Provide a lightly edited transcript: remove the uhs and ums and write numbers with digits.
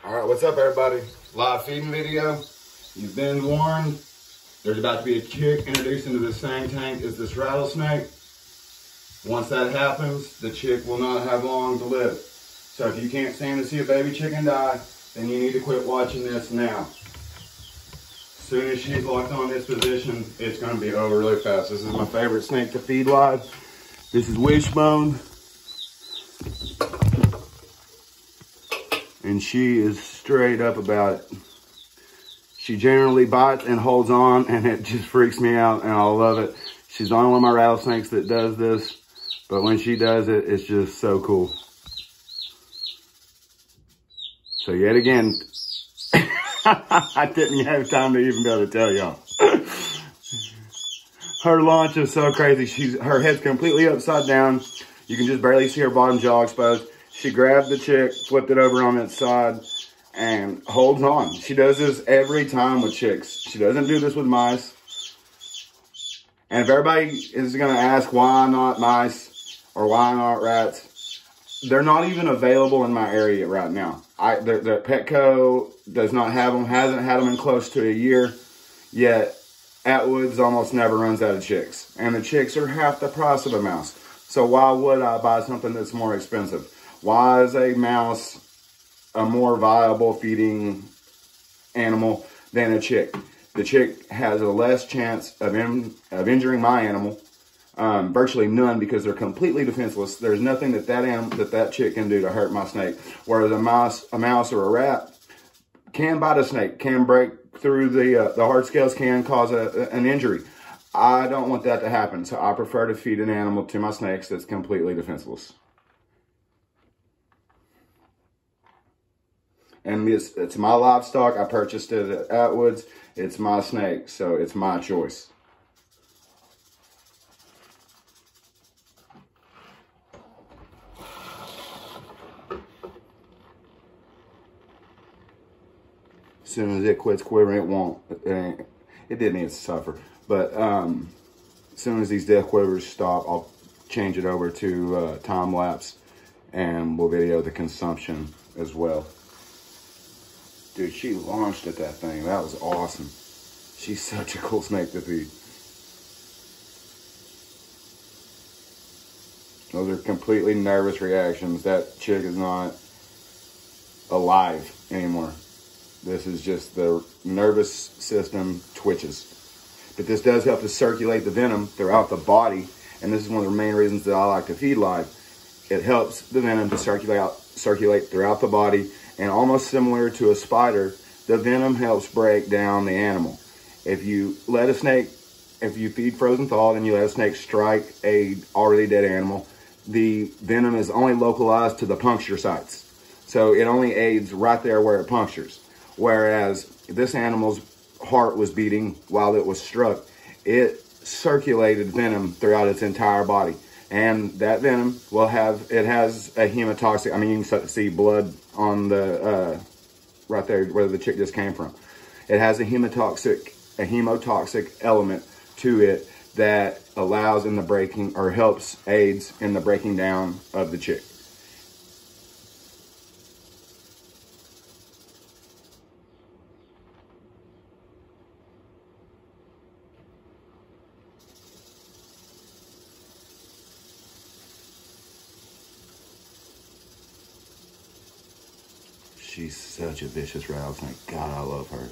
All right, what's up, everybody? Live feeding video. You've been warned. There's about to be a chick introduced into the same tank as this rattlesnake. Once that happens, the chick will not have long to live. So if you can't stand to see a baby chicken die, then you need to quit watching this now. As soon as she's locked on this position, it's going to be over really fast. This is my favorite snake to feed live. This is wishbone. And she is straight up about it. She generally bites and holds on, and it just freaks me out, and I love it. She's the only one of my rattlesnakes that does this, but when she does it, it's just so cool. So yet again, I didn't have time to even be able to tell y'all. Her launch is so crazy. Her head's completely upside down. You can just barely see her bottom jaw exposed. She grabbed the chick, flipped it over on its side, and holds on. She does this every time with chicks. She doesn't do this with mice. And if everybody is going to ask why not mice or why not rats, they're not even available in my area right now. The Petco does not have them, hasn't had them in close to a year, yet Atwood's almost never runs out of chicks. And the chicks are half the price of a mouse. So why would I buy something that's more expensive? Why is a mouse a more viable feeding animal than a chick? The chick has a less chance of injuring my animal, virtually none, because they're completely defenseless. There's nothing that chick can do to hurt my snake. Whereas a mouse or a rat can bite a snake, can break through the hard scales, can cause an injury. I don't want that to happen, so I prefer to feed an animal to my snakes that's completely defenseless. And it's my livestock. I purchased it at Atwood's. It's my snake, so it's my choice. As soon as it quits quivering, it won't. It did need to suffer. But as soon as these death quivers stop, I'll change it over to time lapse, and we'll video the consumption as well. Dude, she launched at that thing. That was awesome. She's such a cool snake to feed. Those are completely nervous reactions. That chick is not alive anymore. This is just the nervous system twitches. But this does help to circulate the venom throughout the body. And this is one of the main reasons that I like to feed live. It helps the venom to circulate throughout the body. And almost similar to a spider, the venom helps break down the animal. If you feed frozen thawed and you let a snake strike a already dead animal, the venom is only localized to the puncture sites. So it only aids right there where it punctures. Whereas this animal's heart was beating while it was struck, it circulated venom throughout its entire body. And that venom has a hemotoxic, I mean, you can see blood on the, right there where the chick just came from. It has a hemotoxic element to it that allows in the breaking, or aids in the breaking down of the chick. She's such a vicious rattlesnake. God, I love her.